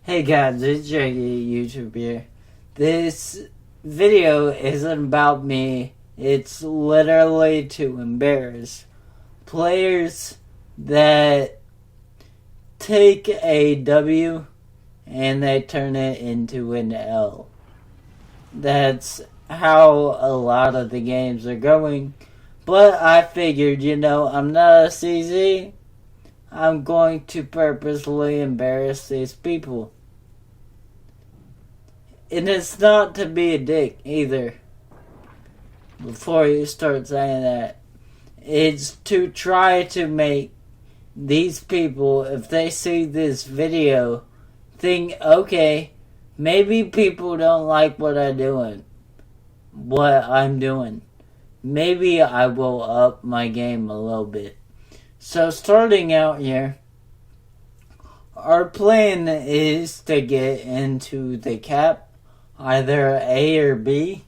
Hey guys, it's Itzshaggy YouTube here. This video isn't about me. It's literally to embarrass players that take a W and they turn it into an L. That's how a lot of the games are going. But I figured, I'm not a CZ. I'm going to purposely embarrass these people. And it's not to be a dick either. Before you start saying that, it's to try to make these people, if they see this video, think, okay, maybe people don't like what I'm doing. Maybe I will up my game a little bit. So starting out here, our plan is to get into the cap. Either A or B.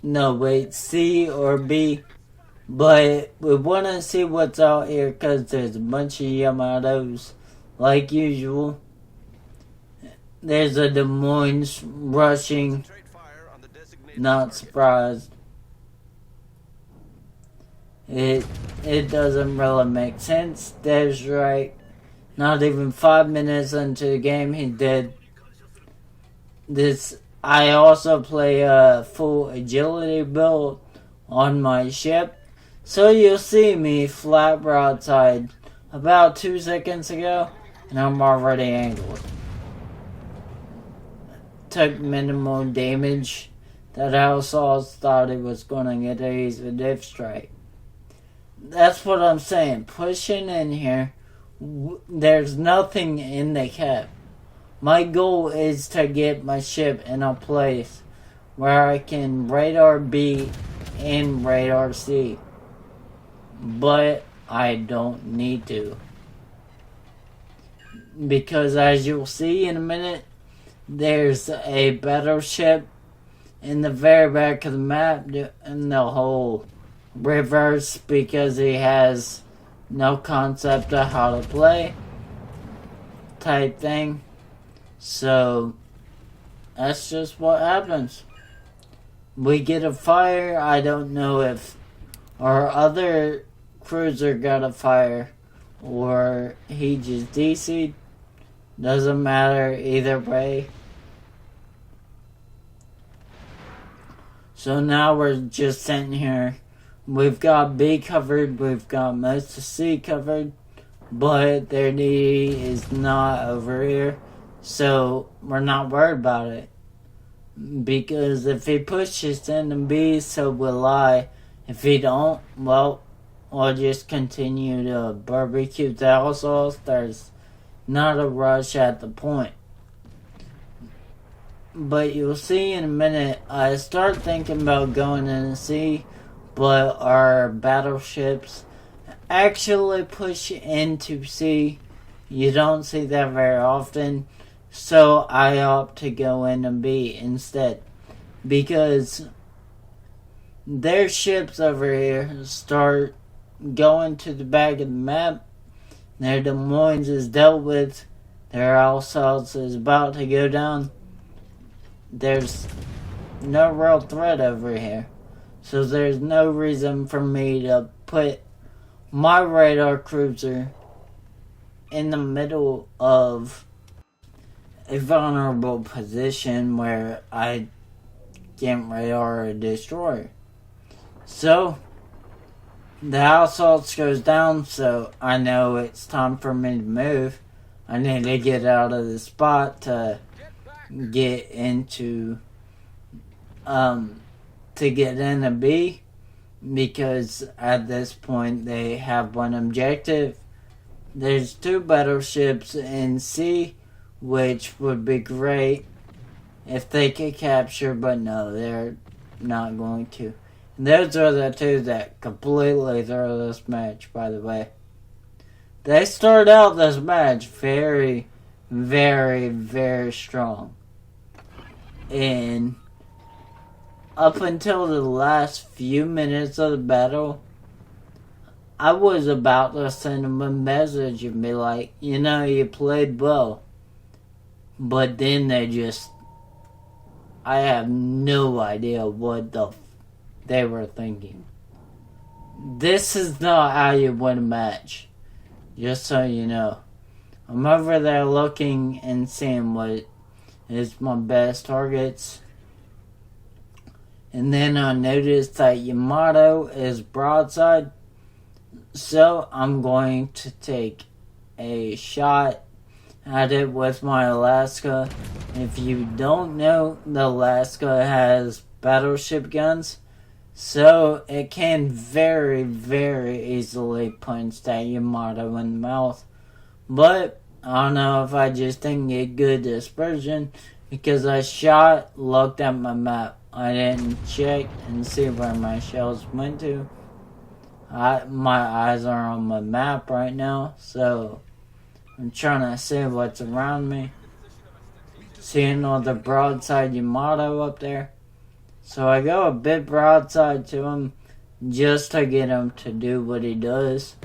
No, wait, C or B. But we want to see what's out here because there's a bunch of Yamatos, like usual. There's a Des Moines rushing. Not surprised. It doesn't really make sense. That's right. Not even 5 minutes into the game, he's dead. I also play a full agility build on my ship. So you'll see me flat broadside about 2 seconds ago, and I'm already angled. Took minimal damage. That house thought he was gonna get a easy div strike. That's what I'm saying. Pushing in here. There's nothing in the cap. My goal is to get my ship in a place where I can radar B and radar C. But I don't need to. Because as you'll see in a minute, there's a battleship in the very back of the map in the whole reverse because he has no concept of how to play type thing. So that's just what happens. We get a fire. I don't know if our other cruiser got a fire or he just DC'd. Doesn't matter either way. So now we're just sitting here. We've got B covered, we've got most of C covered, but their D is not over here, so we're not worried about it. Because if he pushes into B, so will I. If he don't, well, we'll just continue to barbecue the households. There's not a rush at the point. But you'll see in a minute, I start thinking about going in C, but our battleships actually push into C. You don't see that very often, so I opt to go into B instead. Because their ships over here start going to the back of the map. Their Des Moines is dealt with. Their Alsace is about to go down. There's no real threat over here. So there's no reason for me to put my radar cruiser in the middle of a vulnerable position where I can't radar a destroyer. So the house goes down, so I know it's time for me to move. I need to get out of the spot to get into to get into B, because at this point they have one objective. There's 2 battleships in C, which would be great if they could capture, but no, they're not going to. And those are the 2 that completely throw this match, by the way. They start out this match very, very, very strong. And up until the last few minutes of the battle, I was about to send them a message and be like, you played well. But then I have no idea what they were thinking. This is not how you win a match. Just so you know. I'm over there looking and seeing what is my best targets. And then I noticed that Yamato is broadside. So I'm going to take a shot at it with my Alaska. If you don't know, the Alaska has battleship guns. So it can very, very easily punch that Yamato in the mouth. But I don't know if I just didn't get good dispersion because I shot, looked at my map. I didn't check and see where my shells went to. My eyes are on my map right now, so I'm trying to see what's around me. Seeing all the broadside Yamato up there. So I go a bit broadside to him just to get him to do what he does,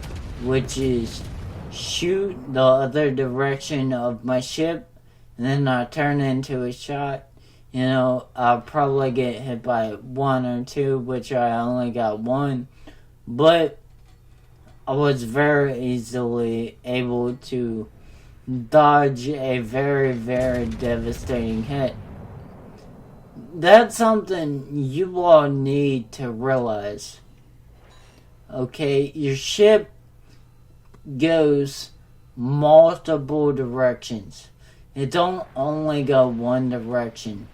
which is shoot the other direction of my ship, and then I turn into a shot. I'll probably get hit by 1 or 2, which I only got 1. But I was very easily able to dodge a very, very devastating hit. That's something you all need to realize. Okay, your ship goes multiple directions. It don't only go one direction.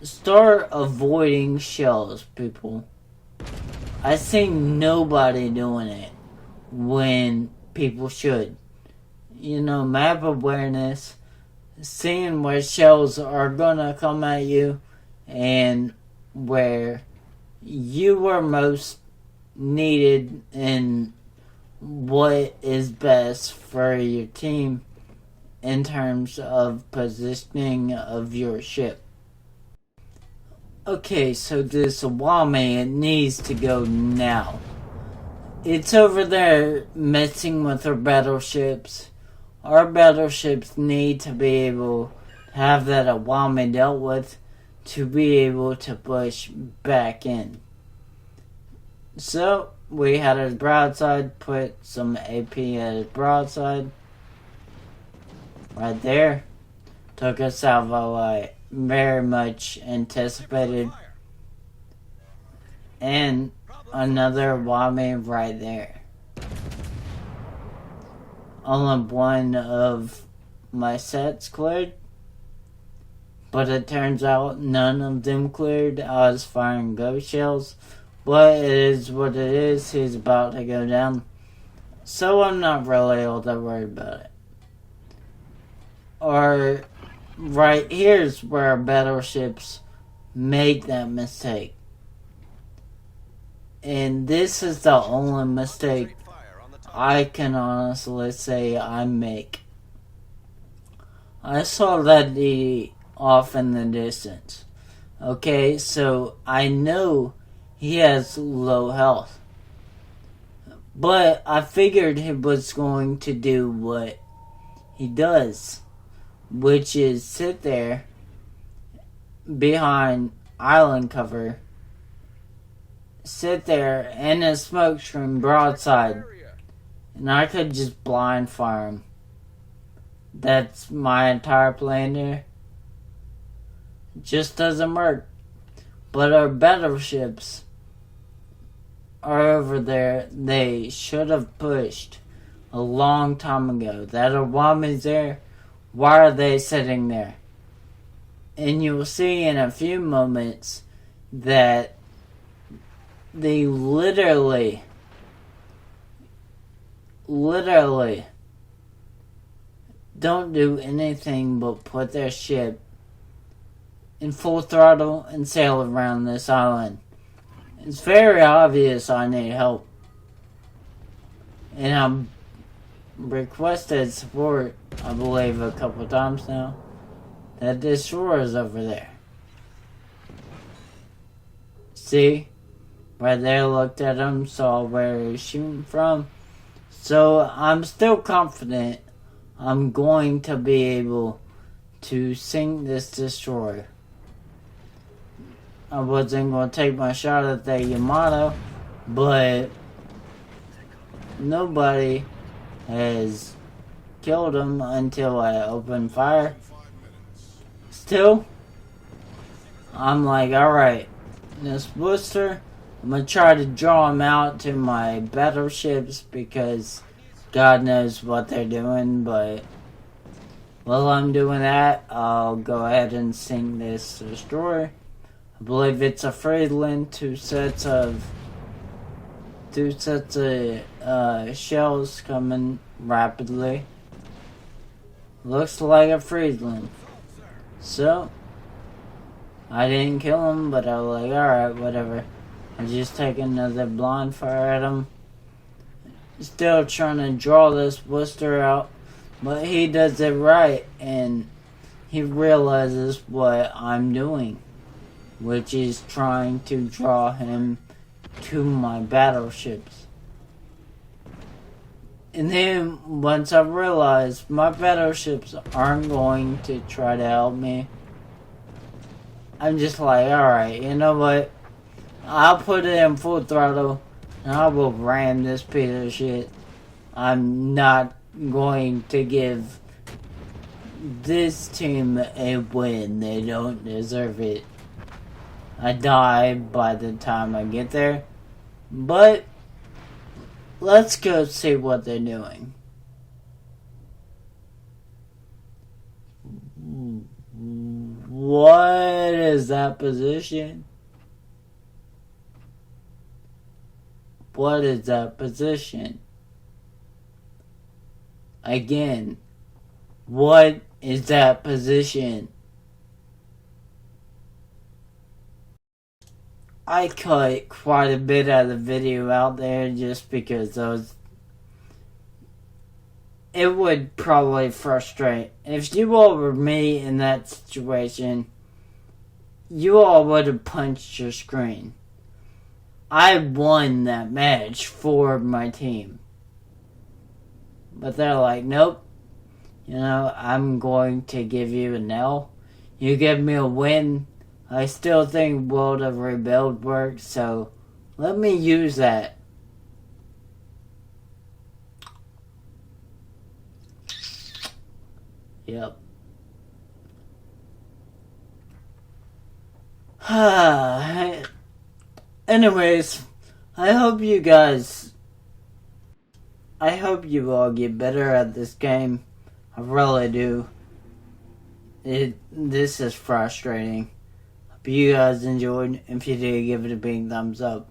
Start avoiding shells, people. I see nobody doing it when people should. Map awareness, seeing where shells are gonna come at you and where you are most needed and what is best for your team in terms of positioning of your ship. Okay, so this Awame, it needs to go now. It's over there messing with our battleships. Our battleships need to be able to have that Awame dealt with to be able to push back in. So, we had his broadside, put some AP at his broadside. Right there. Took a salvo I very much anticipated. And another Wame right there. Only one of my sets cleared. But it turns out none of them cleared. I was firing ghost shells. But it is what it is. He's about to go down. So I'm not really all that worried about it. Or right here's where battleships make that mistake. And this is the only mistake I can honestly say I make. I saw that DD off in the distance. Okay, so I know he has low health. But I figured he was going to do what he does, which is sit there behind island cover, sit there in a smoke screen broadside, and I could just blind fire him. That's my entire plan here. Just doesn't work. But our battleships are over there. They should have pushed a long time ago. That Obama's there. Why are they sitting there? And you will see in a few moments that they literally don't do anything but put their ship in full throttle and sail around this island. It's very obvious I need help. And I'm requested support, I believe, a couple times now. That destroyer is over there. See? right there, looked at him, saw where he was shooting from. So I'm still confident I'm going to be able to sink this destroyer. I wasn't going to take my shot at that Yamato, but nobody has killed him until I opened fire. Still, I'm like, alright, this booster, I'm going to try to draw him out to my battleships because God knows what they're doing, but while I'm doing that, I'll go ahead and sink this destroyer. I believe it's a Friedland, two sets of shells coming rapidly. Looks like a Friedland. So, I didn't kill him, but I was like, alright, whatever. I just take another blind fire at him. Still trying to draw this booster out, but he does it right, and he realizes what I'm doing, which is trying to draw him to my battleships. And then, once I realized my battleships aren't going to try to help me, I'm just like, alright, you know what? I'll put it in full throttle, and I will ram this piece of shit. I'm not going to give this team a win. They don't deserve it. I die by the time I get there. But let's go see what they're doing. What is that position? What is that position? Again, what is that position? I cut quite a bit of the video out there just because it would probably frustrate. If you all were me in that situation, you all would have punched your screen. I won that match for my team. But they're like, nope. You know, I'm going to give you an L. You give me a win. I still think World of Rebuild works, so let me use that. Yep. Anyways, I hope you all get better at this game. I really do. This is frustrating. Hope you guys enjoyed. If you did, give it a big thumbs up.